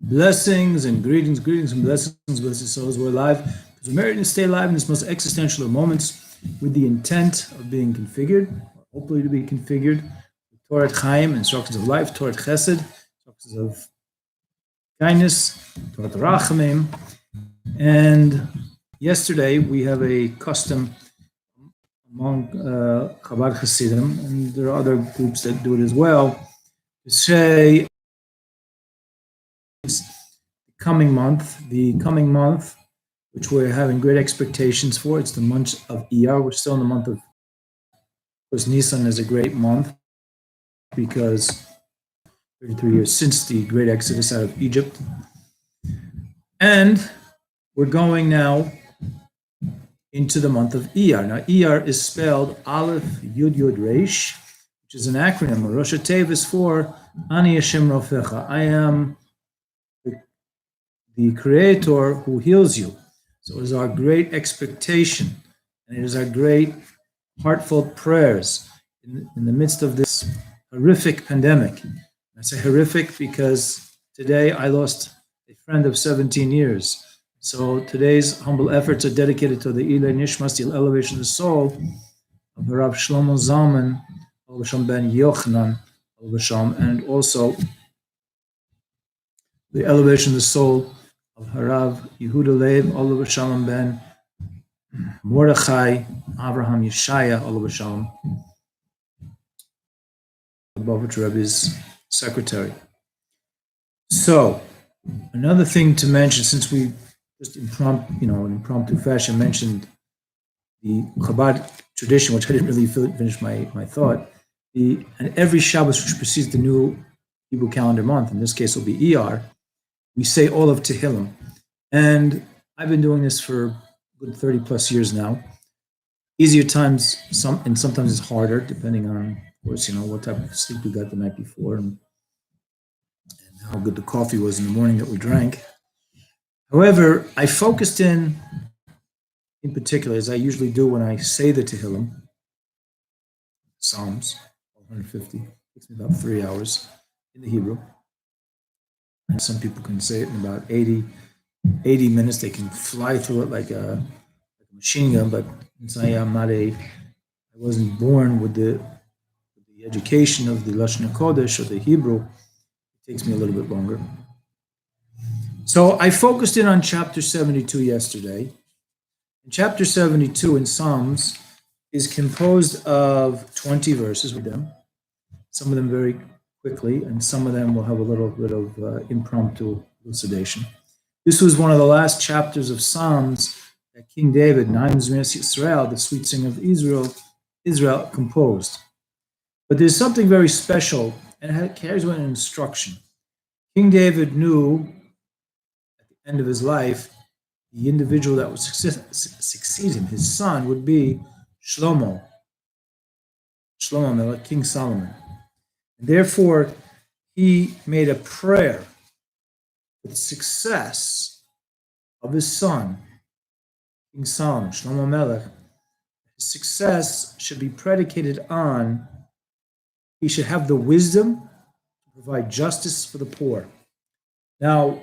Blessings and greetings, greetings and blessings, blessed souls. We're alive because we're married and stay alive in this most existential of moments with the intent of being configured, or hopefully to be configured, with Torah Chaim, instructions of life, Torah Chesed, instructions of kindness, Torah Rachamim. And yesterday we have a custom among Chabad Hasidim, and there are other groups that do it as well, to say the coming month, which we're having great expectations for. It's the month of Iyar. We're still in the month of course. Nisan is a great month because 33 years since the great exodus out of Egypt. And we're going now into the month of Iyar. Now, Iyar is spelled Aleph Yud Yud Reish, which is an acronym. Rosh Tevis for Ani Hashem Rofecha. I am the Creator who heals you. So it is our great expectation, and it is our great heartfelt prayers in the midst of this horrific pandemic. I say horrific because today I lost a friend of 17 years. So today's humble efforts are dedicated to the Ilay Nishmas, the elevation of the soul of Rav Shlomo Zalman, ben Yochanan, and also the elevation of the soul of Harav Yehuda Leib, Olav Shalom ben Mordechai Avraham Yeshaya, Olav Shalom, the Bavitch Rebbe's secretary. So, another thing to mention, since we just in impromptu fashion mentioned the Chabad tradition, which I didn't really finish my thought. And every Shabbos which precedes the new Hebrew calendar month, in this case will be Iyar, we say all of Tehillim. And I've been doing this for a good 30 plus years now. Easier times, and sometimes it's harder, depending on, of course, what type of sleep we got the night before and how good the coffee was in the morning that we drank. However, I focused in particular, as I usually do when I say the Tehillim, Psalms, 150, takes me about 3 hours in the Hebrew. And some people can say it in about 80 minutes. They can fly through it like a machine gun, but since I wasn't born with the education of the Lashon HaKodesh or the Hebrew, it takes me a little bit longer. So I focused in on chapter 72 yesterday. And chapter 72 in Psalms is composed of 20 verses with them, some of them very quickly, and some of them will have a little bit of impromptu elucidation. This was one of the last chapters of Psalms that King David, Naim Zmias Yisrael, the sweet singer of Israel, composed. But there's something very special, and it carries with an instruction. King David knew end of his life, the individual that would succeed him, his son, would be Shlomo Melech, King Solomon. And therefore, he made a prayer for the success of his son, King Solomon, Shlomo Melech. His success should be predicated on, he should have the wisdom to provide justice for the poor. Now,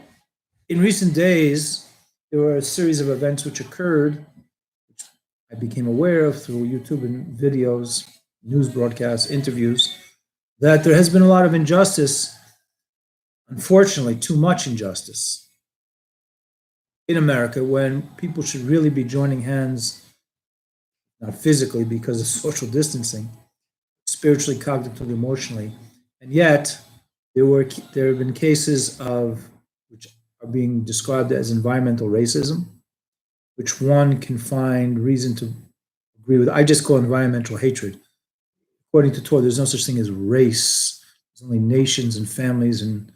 in recent days, there were a series of events which occurred, which I became aware of through YouTube and videos, news broadcasts, interviews, that there has been a lot of injustice, unfortunately, too much injustice in America, when people should really be joining hands, not physically because of social distancing, spiritually, cognitively, emotionally. And yet, there have been cases of which are being described as environmental racism, which one can find reason to agree with. I just call environmental hatred. According to Torah, there's no such thing as race. There's only nations and families and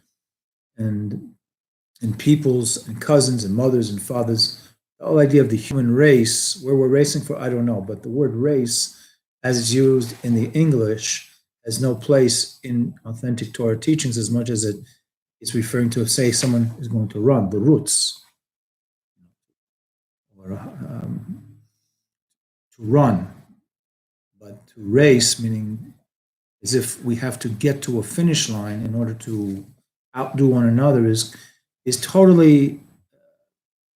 peoples and cousins and mothers and fathers. The whole idea of the human race, where we're racing for, I don't know, but the word race, as it's used in the English, has no place in authentic Torah teachings as much as it's referring to, say, someone is going to run, the roots, or to run, but to race, meaning as if we have to get to a finish line in order to outdo one another, is is totally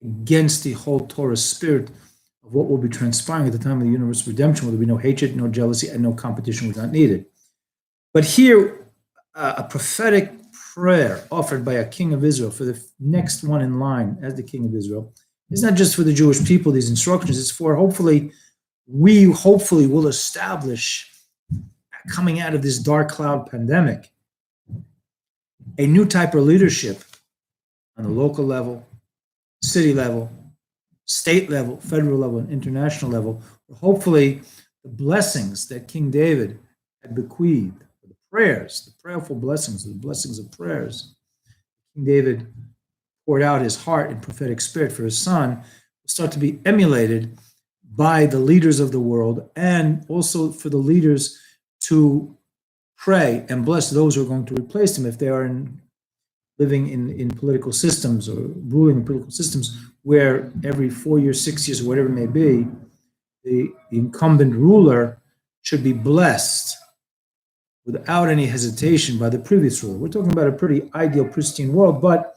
against the whole Torah spirit of what will be transpiring at the time of the universal redemption, where there will be no hatred, no jealousy, and no competition was not needed. But here, a prophetic prayer offered by a king of Israel for the next one in line as the king of Israel is not just for the Jewish people, these instructions, it's for we hopefully will establish, coming out of this dark cloud pandemic, a new type of leadership on the local level, city level, state level, federal level, and international level. Hopefully, the blessings that King David had bequeathed, the prayers, the prayerful blessings, the blessings of prayers, King David poured out his heart in prophetic spirit for his son, will start to be emulated by the leaders of the world, and also for the leaders to pray and bless those who are going to replace them if they are living in political systems or ruling in political systems where every 4 years, 6 years, or whatever it may be, the incumbent ruler should be blessed without any hesitation by the previous ruler. We're talking about a pretty ideal, pristine world, but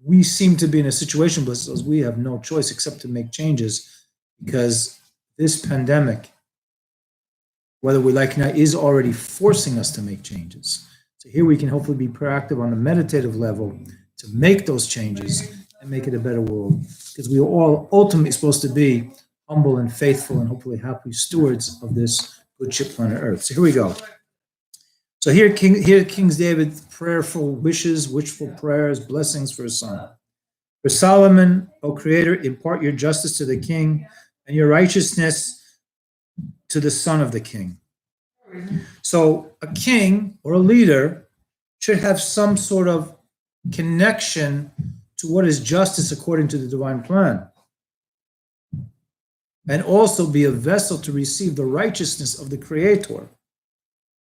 we seem to be in a situation where we have no choice except to make changes, because this pandemic, whether we like it or not, is already forcing us to make changes. So here we can hopefully be proactive on the meditative level to make those changes and make it a better world, because we are all ultimately supposed to be humble and faithful and hopefully happy stewards of this good ship planet Earth. So here we go. So here King David's prayerful wishes, wishful prayers, blessings for his son. For Solomon, O Creator, impart your justice to the king and your righteousness to the son of the king. So a king or a leader should have some sort of connection to what is justice according to the divine plan, and also be a vessel to receive the righteousness of the Creator,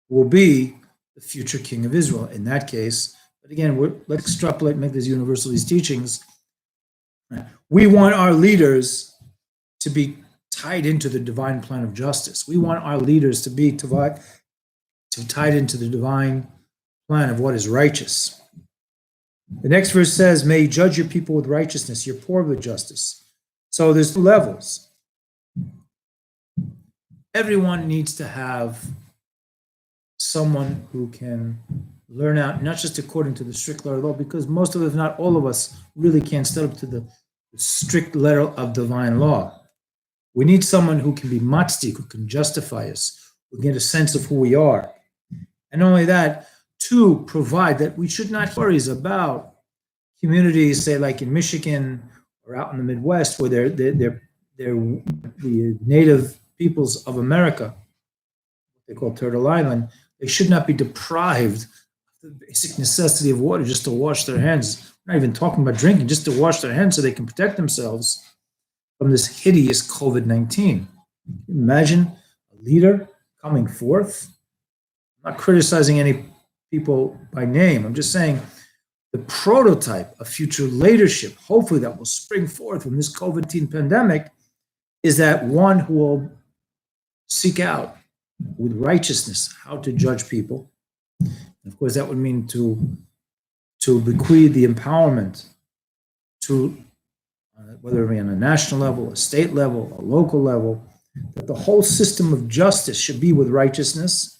who will be the future king of Israel in that case. But again, let's extrapolate, make this universal, these teachings. We want our leaders to be tied into the divine plan of justice. We want our leaders to be tied into the divine plan of what is righteous. The next verse says, may you judge your people with righteousness, your poor with justice. So there's levels. Everyone needs to have someone who can learn out, not just according to the strict letter of law, because most of us, if not all of us, really can't stand up to the strict letter of divine law. We need someone who can be matzdik, who can justify us, who can get a sense of who we are. And not only that, to provide that we should not worry about communities, say like in Michigan or out in the Midwest, where they're the native peoples of America, what they call Turtle Island. They should not be deprived of the basic necessity of water just to wash their hands. We're not even talking about drinking, just to wash their hands so they can protect themselves from this hideous COVID-19. Imagine a leader coming forth. I'm not criticizing any people by name. I'm just saying the prototype of future leadership, hopefully that will spring forth from this COVID-19 pandemic, is that one who will seek out with righteousness how to judge people. And of course, that would mean to bequeath the empowerment to, whether it be on a national level, a state level, a local level, that the whole system of justice should be with righteousness,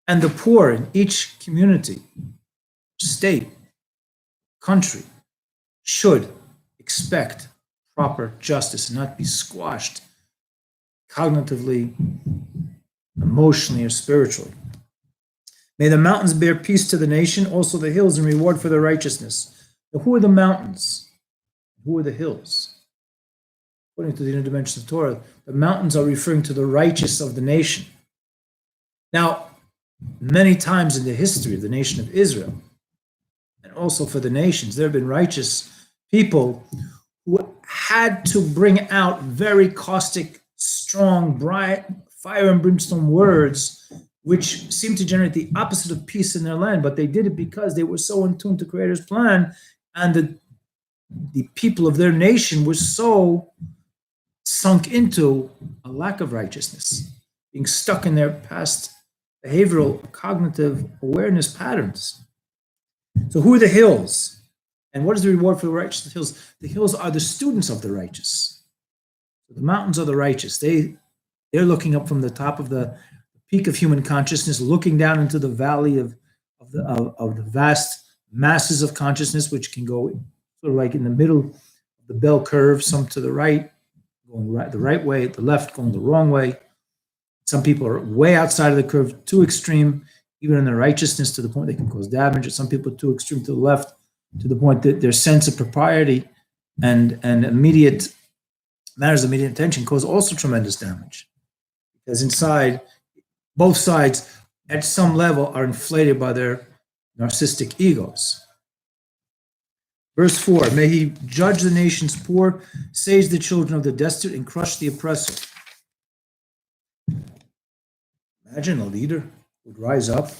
and the poor in each community, state, country should expect proper justice and not be squashed cognitively, emotionally, or spiritually. May the mountains bear peace to the nation, also the hills in reward for their righteousness. Now, who are the mountains? Who are the hills? According to the inner dimensions of Torah, the mountains are referring to the righteous of the nation. Now, many times in the history of the nation of Israel, and also for the nations, there have been righteous people who had to bring out very caustic, strong, bright, fire and brimstone words, which seemed to generate the opposite of peace in their land. But they did it because they were so in tune to Creator's plan, and the people of their nation were so sunk into a lack of righteousness, being stuck in their past behavioral, cognitive awareness patterns. So who are the hills? And what is the reward for the righteous? The hills. The hills are the students of the righteous. The mountains are the righteous. They're looking up from the top of the peak of human consciousness, looking down into the valley of the vast masses of consciousness, which can go sort of like in the middle of the bell curve, some to the right, going the right way, the left going the wrong way. Some people are way outside of the curve, too extreme, even in their righteousness, to the point they can cause damage. Or some people are too extreme to the left, to the point that their sense of propriety and immediate matters of immediate attention cause also tremendous damage. Because inside, both sides, at some level, are inflated by their narcissistic egos. Verse 4, may he judge the nations poor, save the children of the destitute, and crush the oppressor. Imagine a leader would rise up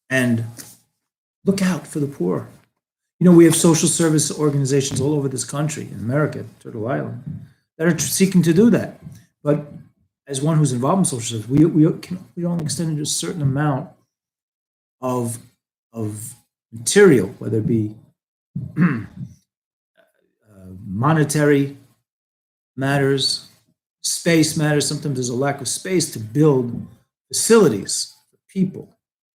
and look out for the poor. You know, we have social service organizations all over this country, in America, Turtle Island, that are seeking to do that. But as one who's involved in social service, we only extend a certain amount of material, whether it be monetary matters, space matters. Sometimes there's a lack of space to build facilities for people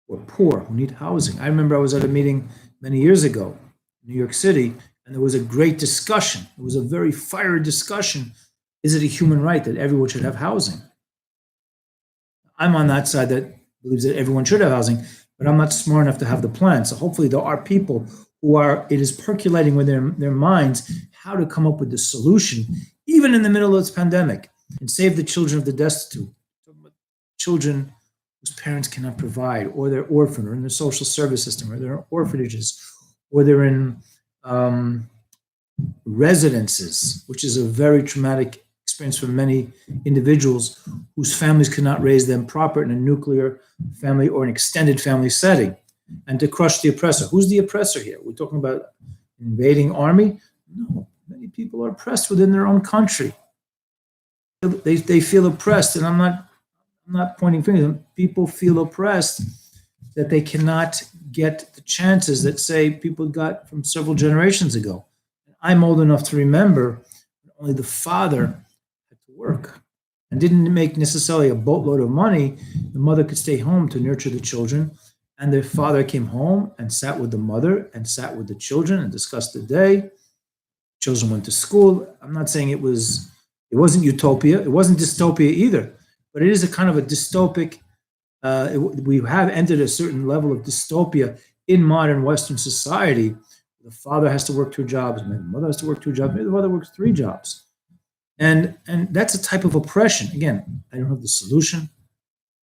who are poor, who need housing. I remember I was at a meeting many years ago in New York City, and there was a great discussion. It was a very fiery discussion. Is it a human right that everyone should have housing? I'm on that side that believes that everyone should have housing, but I'm not smart enough to have the plan. So hopefully there are people it is percolating within their minds how to come up with the solution, even in the middle of this pandemic, and save the children of the destitute, children whose parents cannot provide, or they're orphaned, or in the social service system, or they're in orphanages, or they're in residences, which is a very traumatic experience for many individuals whose families cannot raise them proper in a nuclear family or an extended family setting, and to crush the oppressor. Who's the oppressor here? We're talking about an invading army? No, many people are oppressed within their own country. They feel oppressed, and I'm not pointing fingers. People feel oppressed that they cannot get the chances that, say, people got from several generations ago. I'm old enough to remember only the father had to work and didn't make necessarily a boatload of money. The mother could stay home to nurture the children, and the father came home and sat with the mother and sat with the children and discussed the day. Children went to school. I'm not saying it wasn't utopia. It wasn't dystopia either, but it is a kind of a dystopic, we have entered a certain level of dystopia in modern Western society. The father has to work 2 jobs, maybe the mother has to work 2 jobs, maybe the mother works 3 jobs. And that's a type of oppression. Again, I don't have the solution.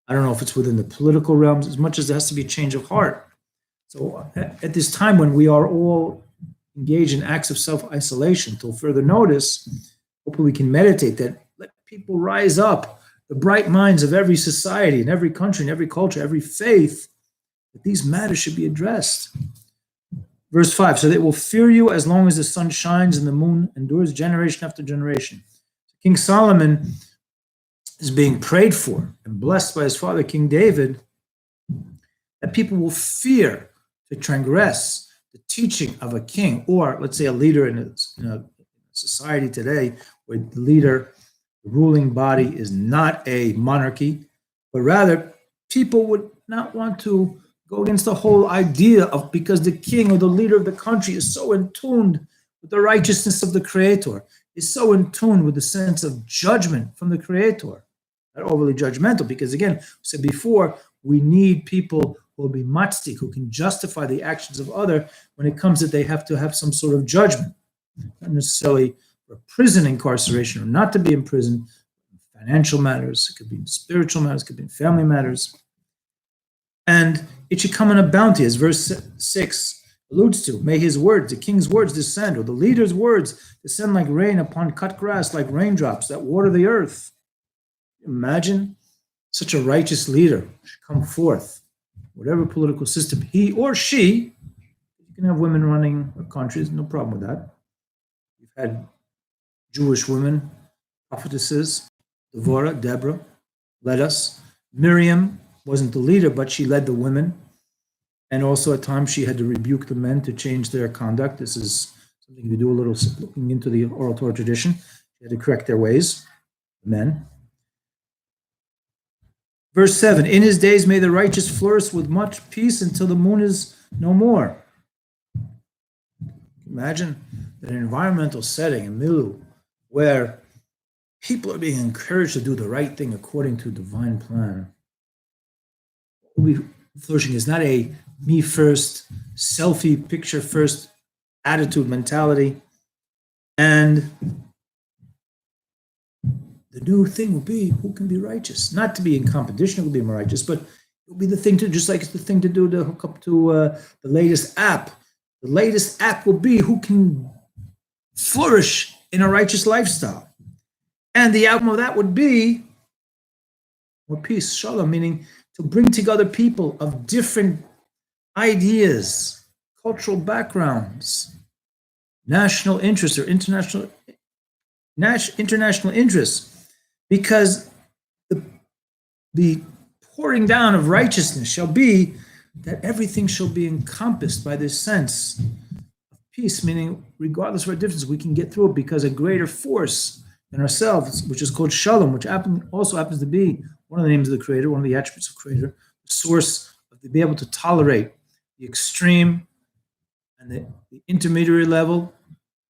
I don't know if it's within the political realms as much as there has to be a change of heart. So at this time when we are all engaged in acts of self-isolation till further notice, hopefully we can meditate that let people rise up, the bright minds of every society, in every country, in every culture, every faith, that these matters should be addressed. Verse 5, so they will fear you as long as the sun shines and the moon endures generation after generation. King Solomon is being prayed for and blessed by his father, King David, that people will fear to transgress the teaching of a king, or let's say a leader in a society today where the leader, the ruling body is not a monarchy, but rather people would not want to go against the whole idea of, because the king or the leader of the country is so in tune with the righteousness of the Creator, is so in tune with the sense of judgment from the Creator, not overly judgmental, because again, we said before, we need people who will be matzdik, who can justify the actions of other when it comes that they have to have some sort of judgment, not necessarily for prison incarceration or not to be in prison, financial matters, it could be in spiritual matters, it could be in family matters. And it should come in a bounty, as verse 6 alludes to. May his words, the king's words descend, or the leader's words descend like rain upon cut grass, like raindrops that water the earth. Imagine such a righteous leader should come forth, whatever political system he or she, you can have women running countries, no problem with that. We've had Jewish women, prophetesses, Deborah led us. Miriam wasn't the leader, but she led the women. And also at times she had to rebuke the men to change their conduct. This is something to do a little looking into the oral Torah tradition. She had to correct their ways, the men. Verse 7, in his days may the righteous flourish with much peace until the moon is no more. Imagine that an environmental setting, a milieu, where people are being encouraged to do the right thing according to divine plan. What will be flourishing is not a me first, selfie picture first attitude, mentality. And the new thing will be who can be righteous. Not to be in competition with being righteous, but it will be the thing to, just like it's the thing to do to hook up to the latest app. The latest app will be who can flourish in a righteous lifestyle. And the outcome of that would be more peace, shalom, meaning to bring together people of different ideas, cultural backgrounds, national interests or international interests, because the pouring down of righteousness shall be that everything shall be encompassed by this sense of peace, meaning regardless of our differences, we can get through it because a greater force than ourselves, which is called shalom, which also happens to be one of the names of the Creator, one of the attributes of Creator, the source of to be able to tolerate the extreme and the intermediary level,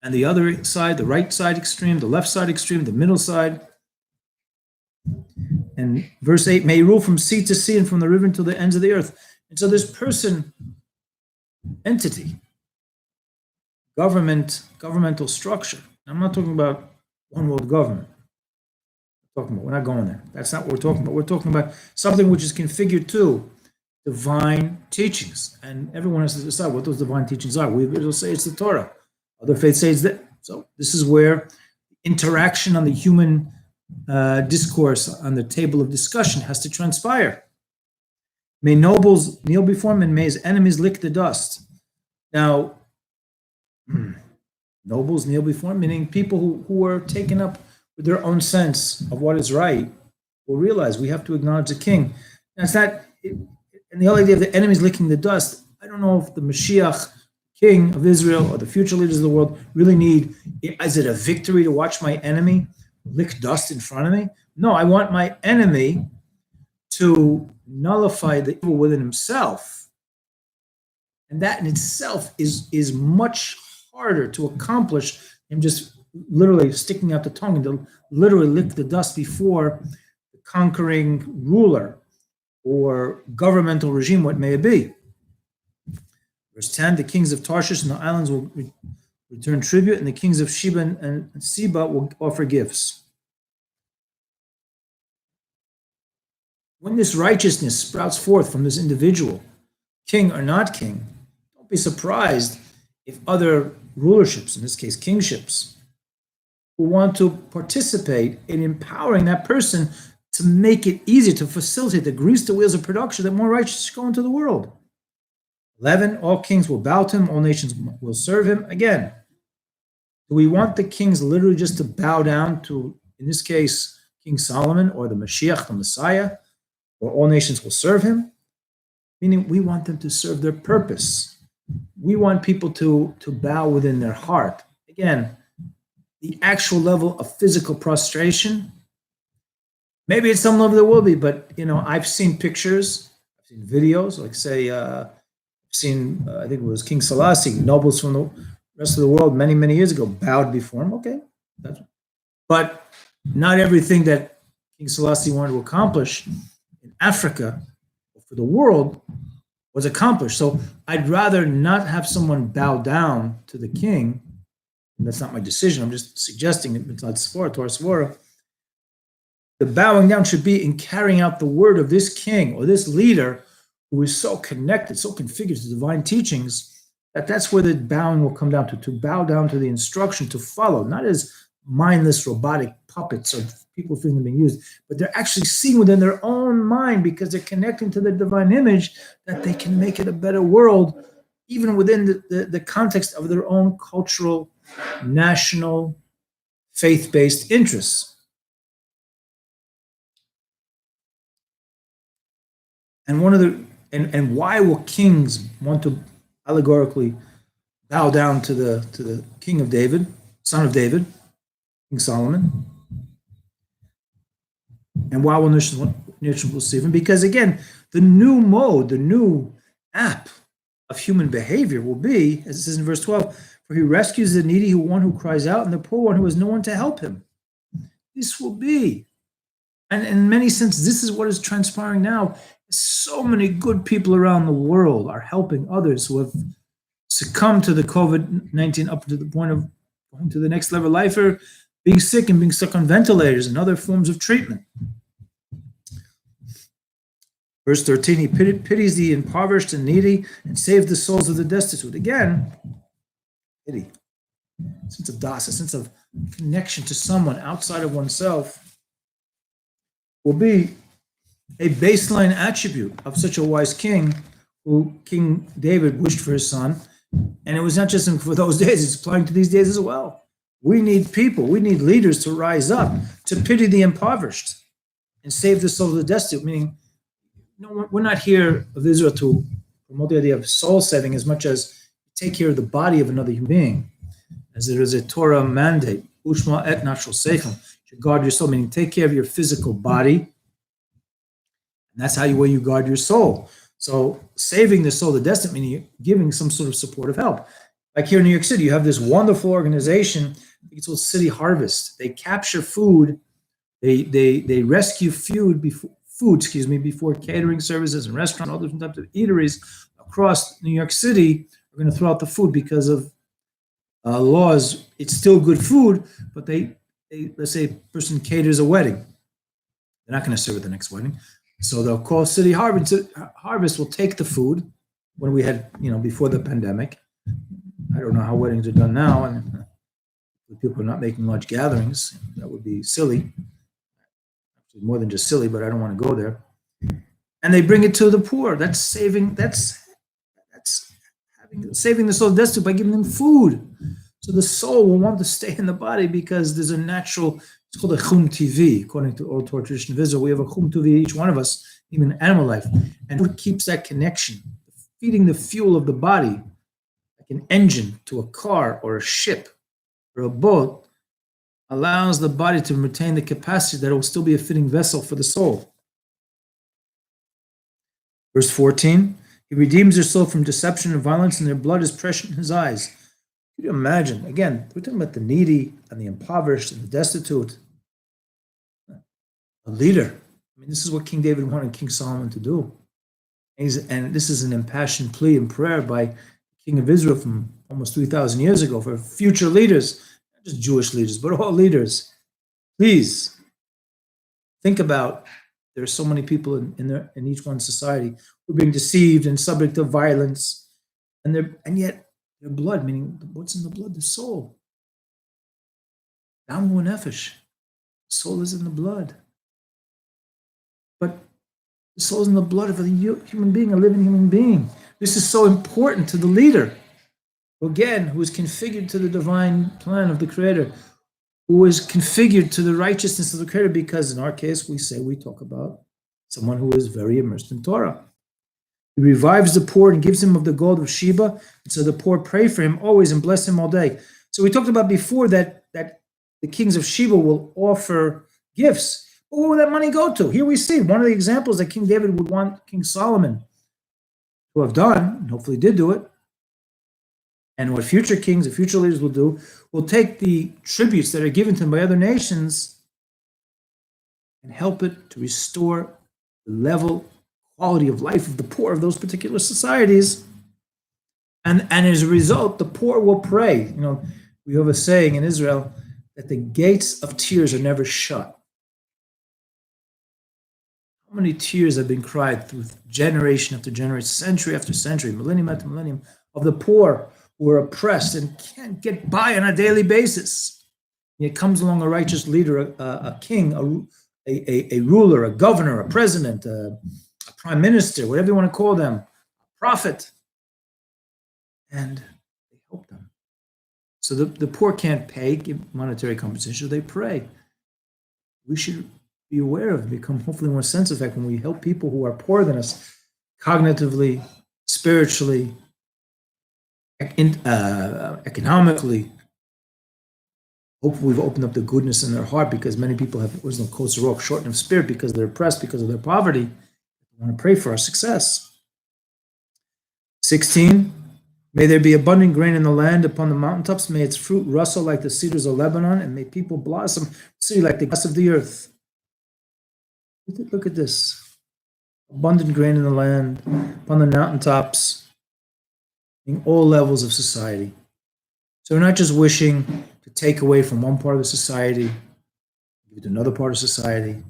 and the other side, the right side extreme, the left side extreme, the middle side. And verse 8, may rule from sea to sea and from the river to the ends of the earth. And so this person, entity, governmental structure. I'm not talking about one world government. We're not going there. That's not what we're talking about. We're talking about something which is configured to divine teachings. And everyone has to decide what those divine teachings are. We will say it's the Torah. Other faiths say it's that. So this is where interaction on the human discourse on the table of discussion has to transpire. May nobles kneel before him and may his enemies lick the dust. Now, nobles kneel before him, meaning people who are taken up with their own sense of what is right will realize we have to acknowledge the king. Now, it's not, and the whole idea of the enemies licking the dust, I don't know if the Mashiach, king of Israel, or the future leaders of the world really need, is it a victory to watch my enemy lick dust in front of me? No, I want my enemy to nullify the evil within himself. And that in itself is much harder to accomplish than just literally sticking out the tongue and to literally lick the dust before the conquering ruler or governmental regime, what may it be. Verse 10, the kings of Tarshish and the islands will return tribute, and the kings of Sheba and Seba will offer gifts. When this righteousness sprouts forth from this individual, king or not king, don't be surprised if other rulerships, in this case kingships, who want to participate in empowering that person to make it easier, to facilitate, to grease the wheels of production, that more righteousness go into the world. 11, all kings will bow to him, all nations will serve him. Again, do we want the kings literally just to bow down to, in this case, King Solomon or the Mashiach, the Messiah, or all nations will serve him? Meaning we want them to serve their purpose. We want people to bow within their heart. Again, the actual level of physical prostration, maybe at some level there will be, but I've seen pictures, I've seen videos, like say, I've seen, I think it was King Selassie, nobles from the rest of the world many years ago bowed before him. Okay, but not everything that King Selassie wanted to accomplish in Africa or for the world was accomplished. So I'd rather not have someone bow down to the king. And that's not my decision. I'm just suggesting it. It's not Svara, Torah Svara. The bowing down should be in carrying out the word of this king or this leader who is so connected, so configured to divine teachings, that's where the bowing will come down to bow down to the instruction, to follow, not as mindless robotic puppets or people think they're being used, but they're actually seeing within their own mind, because they're connecting to the divine image, that they can make it a better world, even within the context of their own cultural, national, faith-based interests. And one of the And why will kings want to allegorically bow down to the king of David, son of David, King Solomon? And why will nations receive him? Because again, the new mode, the new app of human behavior will be, as it says in verse 12, for he rescues the needy one who cries out and the poor one who has no one to help him. This will be. And in many senses, this is what is transpiring now. So many good people around the world are helping others who have succumbed to the COVID-19 up to the point of going to the next level of life, or being sick and being stuck on ventilators and other forms of treatment. Verse 13, he pities the impoverished and needy and saves the souls of the destitute. Again, pity, a sense of das, a sense of connection to someone outside of oneself will be a baseline attribute of such a wise king who King David wished for his son. And it was not just for those days, it's applying to these days as well. We need people, we need leaders to rise up, to pity the impoverished and save the soul of the destitute, meaning, we're not here of Israel to promote the idea of soul saving as much as take care of the body of another human being, as there is a Torah mandate, ushma et nafshel seichem, to guard your soul, meaning take care of your physical body, and that's how you guard your soul. So saving the soul of the destitute, meaning giving some sort of supportive help. Like here in New York City, you have this wonderful organization, I think it's called City Harvest. They capture food, they rescue food before catering services and restaurants, all different types of eateries across New York City are going to throw out the food because of laws. It's still good food, but they let's say a person caters a wedding. They're not going to serve at the next wedding. So they'll call City Harvest will take the food when we had, before the pandemic. I don't know how weddings are done now, and people are not making large gatherings. That would be silly. Actually, more than just silly, but I don't want to go there. And they bring it to the poor. That's saving the soul of the destitute by giving them food. So the soul will want to stay in the body because there's a natural, it's called a chum TV, according to old Torah tradition of Israel. We have a chum TV, each one of us, even animal life. And what keeps that connection? Feeding the fuel of the body, like an engine to a car or a ship or a boat, allows the body to retain the capacity that it will still be a fitting vessel for the soul. Verse 14, he redeems their soul from deception and violence, and their blood is precious in his eyes. Can you imagine? Again, we're talking about the needy and the impoverished and the destitute. A leader. I mean, this is what King David wanted King Solomon to do. And this is an impassioned plea and prayer by the King of Israel from almost 3,000 years ago for future leaders, not just Jewish leaders, but all leaders. Please think about, there are so many people in each one society who are being deceived and subject to violence, and yet their blood, meaning what's in the blood? The soul. Damu nefesh. The soul is in the blood. But the soul is in the blood of a human being, a living human being. This is so important to the leader, again, who is configured to the divine plan of the Creator, who is configured to the righteousness of the Creator, because in our case, we talk about someone who is very immersed in Torah. He revives the poor and gives him of the gold of Sheba, and so the poor pray for him always and bless him all day. So we talked about before that the kings of Sheba will offer gifts. But what will that money go to? Here we see one of the examples that King David would want King Solomon to have done, and hopefully did do it, and what future kings and future leaders will do, will take the tributes that are given to them by other nations and help it to restore the level, quality of life of the poor of those particular societies. And as a result, the poor will pray. We have a saying in Israel that the gates of tears are never shut. How many tears have been cried through generation after generation, century after century, millennium after millennium, of the poor who are oppressed and can't get by on a daily basis. Yet comes along a righteous leader, a king, a ruler, a governor, a president, a prime minister, whatever you want to call them, a prophet, and they help them. So the poor can't give monetary compensation, so they pray. We should be aware of, become hopefully more sensitive when we help people who are poorer than us. cognitively, spiritually, economically. Hopefully, we've opened up the goodness in their heart, because many people have was no kosarok, shortness of spirit, because they're oppressed, because of their poverty. I want to pray for our success. 16, may there be abundant grain in the land upon the mountaintops. May its fruit rustle like the cedars of Lebanon, and may people blossom, see like the grass of the earth. Look at this. Abundant grain in the land, upon the mountaintops, in all levels of society. So we're not just wishing to take away from one part of the society, give it to another part of society,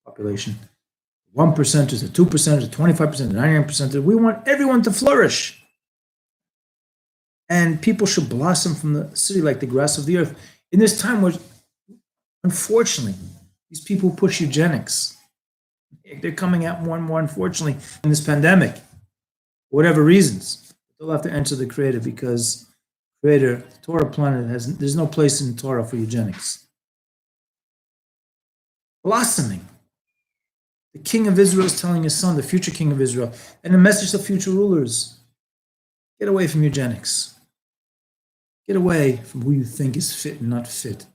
population. 1% to 2% to 25% to 99%. We want everyone to flourish. And people should blossom from the city like the grass of the earth. In this time where, unfortunately, these people push eugenics. They're coming out more and more, unfortunately, in this pandemic, for whatever reasons. They'll have to answer the Creator, because Creator, the Torah planet, there's no place in the Torah for eugenics. Blossoming. The king of Israel is telling his son, the future king of Israel, and a message to future rulers: get away from eugenics. Get away from who you think is fit and not fit.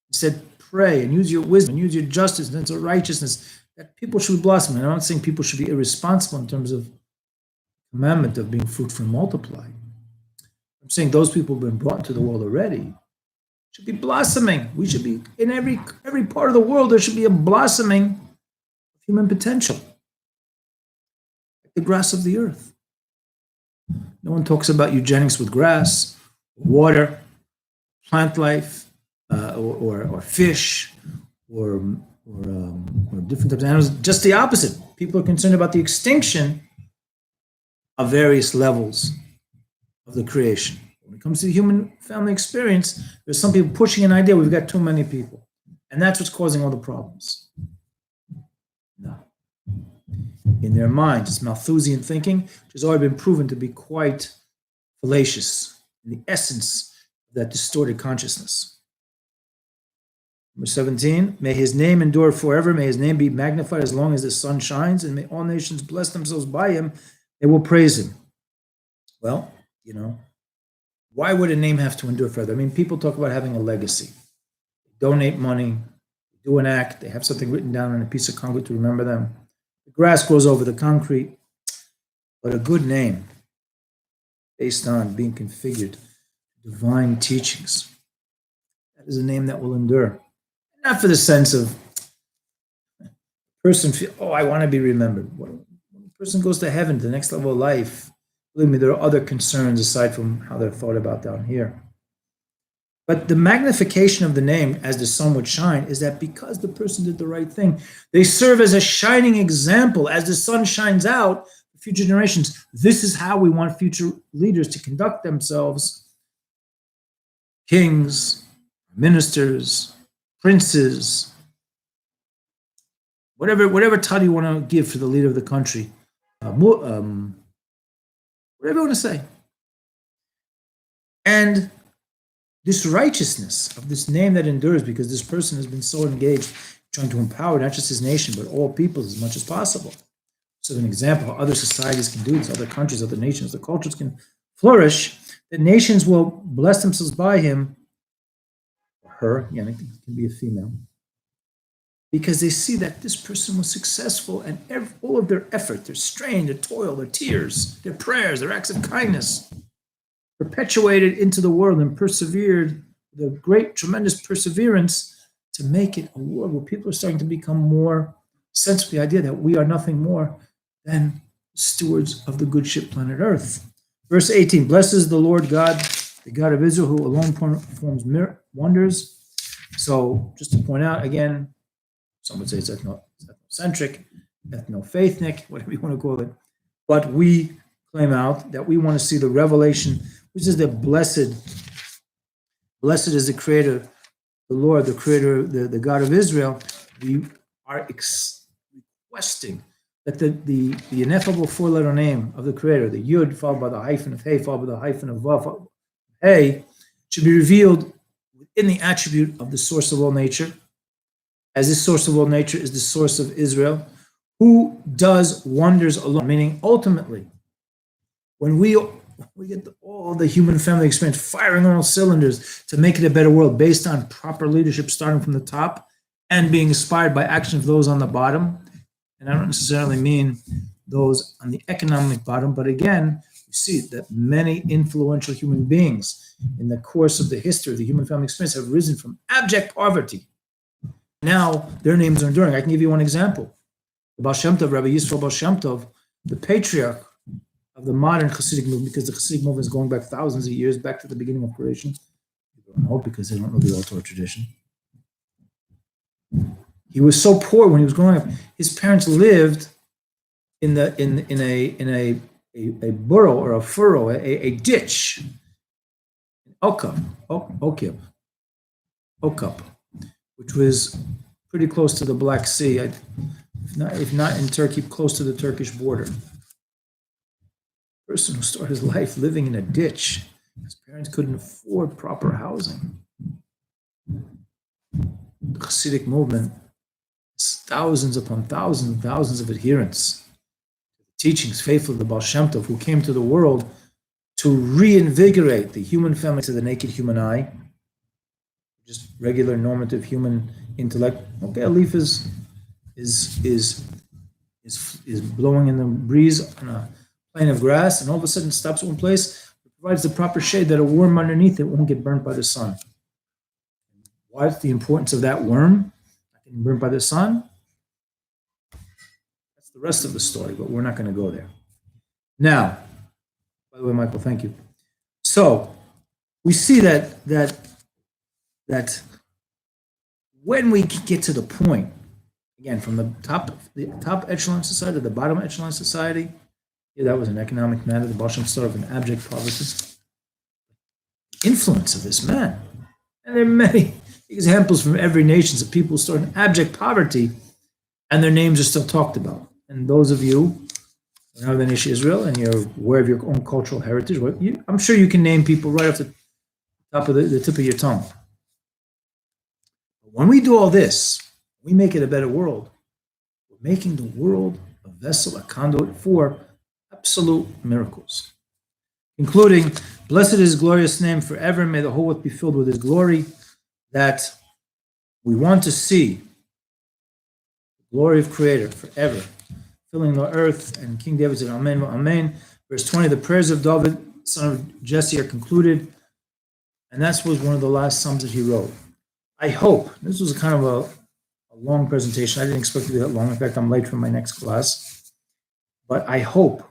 He said, pray and use your wisdom and use your justice and your righteousness, that people should blossom. And I'm not saying people should be irresponsible in terms of the commandment of being fruitful and multiply. I'm saying those people have been brought into the world already should be blossoming. We should be, in every part of the world, there should be a blossoming of human potential, like the grass of the earth. No one talks about eugenics with grass, water, plant life, or fish, or different types of animals. Just the opposite. People are concerned about the extinction of various levels of the creation. When it comes to the human family experience, there's some people pushing an idea: we've got too many people, and that's what's causing all the problems. No. In their minds, it's Malthusian thinking, which has already been proven to be quite fallacious in the essence of that distorted consciousness. Number 17, may his name endure forever. May his name be magnified as long as the sun shines, and may all nations bless themselves by him. They will praise him. Well, why would a name have to endure forever? I mean, people talk about having a legacy. They donate money, they do an act, they have something written down on a piece of concrete to remember them. The grass grows over the concrete, but a good name based on being configured to divine teachings, that is a name that will endure. Not for the sense of person feel, I want to be remembered. When a person goes to heaven, to the next level of life, believe me, there are other concerns aside from how they're thought about down here. But the magnification of the name, as the sun would shine, is that because the person did the right thing, they serve as a shining example. As the sun shines out for future generations, this is how we want future leaders to conduct themselves. Kings, ministers, princes, whatever title you want to give for the leader of the country, whatever you want to say. And this righteousness of this name that endures, because this person has been so engaged trying to empower not just his nation, but all peoples as much as possible. So an example how other societies can do this, other countries, other nations, other cultures can flourish, that nations will bless themselves by him, or her, it can be a female, because they see that this person was successful, and all of their effort, their strain, their toil, their tears, their prayers, their acts of kindness, perpetuated into the world and persevered with a great, tremendous perseverance to make it a world where people are starting to become more sensitive to the idea that we are nothing more than stewards of the good ship planet Earth. Verse 18, blessed is the Lord God, the God of Israel, who alone performs wonders. So just to point out again, some would say it's ethnocentric, ethno-faithnic, whatever you want to call it. But we claim out that we want to see the revelation, which is the blessed is the Creator, the Lord, the Creator, the God of Israel. We are requesting that the ineffable four-letter name of the Creator, the Yud followed by the hyphen of Hey, followed by the hyphen of Vav, Hey, should be revealed within the attribute of the source of all nature, as this source of all nature is the source of Israel, who does wonders alone, meaning ultimately, when we get all the human family experience firing on all cylinders to make it a better world based on proper leadership starting from the top and being inspired by action of those on the bottom. And I don't necessarily mean those on the economic bottom, but again, you see that many influential human beings in the course of the history of the human family experience have risen from abject poverty. Now their names are enduring. I can give you one example. The Baal Shem Tov, Rabbi Yisrael Baal Shem Tov, the patriarch of the modern Hasidic movement, because the Hasidic movement is going back thousands of years, back to the beginning of creation. People don't know because they don't know the Oral Torah tradition. He was so poor when he was growing up. His parents lived in a burrow or a furrow, a ditch, Okab, which was pretty close to the Black Sea, if not in Turkey, close to the Turkish border. A person who started his life living in a ditch, his parents couldn't afford proper housing. The Hasidic movement has thousands upon thousands and thousands of adherents. Teachings faithful to the Baal Shem Tov, who came to the world to reinvigorate the human family to the naked human eye, just regular normative human intellect. Okay, a leaf is blowing in the breeze on a plane of grass, and all of a sudden stops in one place. It provides the proper shade that a worm underneath it won't get burnt by the sun. What's the importance of that worm not getting burnt by the sun? That's the rest of the story, but we're not going to go there. Now, by the way, Michael, thank you. So we see that when we get to the point, again, from the top echelon society to the bottom echelon society, yeah, that was an economic matter. The Baal Shem started in abject poverty. Influence of this man, and there are many examples from every nation of people who start in abject poverty, and their names are still talked about. And those of you who have an issue Israel and you're aware of your own cultural heritage, I'm sure you can name people right off the top of the tip of your tongue. But when we do all this, we make it a better world. We're making the world a vessel, a conduit for absolute miracles, including, blessed is his glorious name forever, may the whole earth be filled with his glory, that we want to see the glory of Creator forever, filling the earth. And King David said, Amen, Amen. Verse 20, the prayers of David, son of Jesse, are concluded. And that was one of the last psalms that he wrote. I hope, this was kind of a long presentation. I didn't expect it to be that long. In fact, I'm late for my next class. But I hope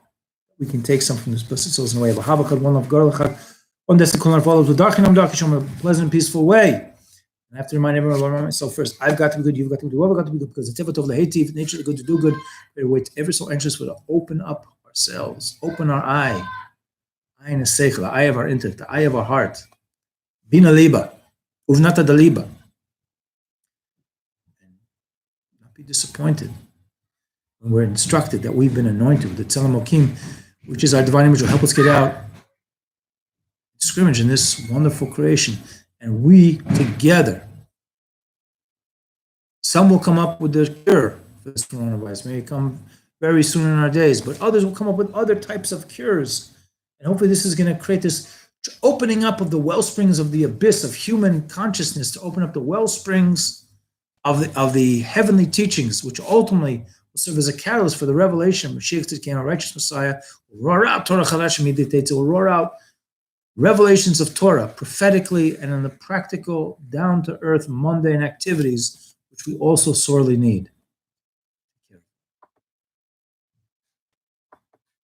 we can take something from this blessed souls in a way of one love, a pleasant and peaceful way. I have to remind everyone about myself first. I've got to be good, you've got to be good, whoever got to be good, because the tivot of the hativ, nature is good to do good. We're ever so anxious for to open up ourselves, open our eye. Eye in a seichel, the eye of our intellect, the eye of our heart. Bina liba, uvnata da liba. And not be disappointed when we're instructed that we've been anointed with the Tzelem Elokim, which is our divine image, will help us get out, scrimmage in this wonderful creation. And we together, some will come up with the cure for this coronavirus. May come very soon in our days, but others will come up with other types of cures. And hopefully this is going to create this opening up of the well springs of the abyss of human consciousness, to open up the well springs of the heavenly teachings, which ultimately will serve as a catalyst for the revelation of Mashiach Tzidkenu, our righteous Messiah, will roar out Torah Chadash Miditeit, will roar out revelations of Torah prophetically and in the practical, down-to-earth, mundane activities, which we also sorely need.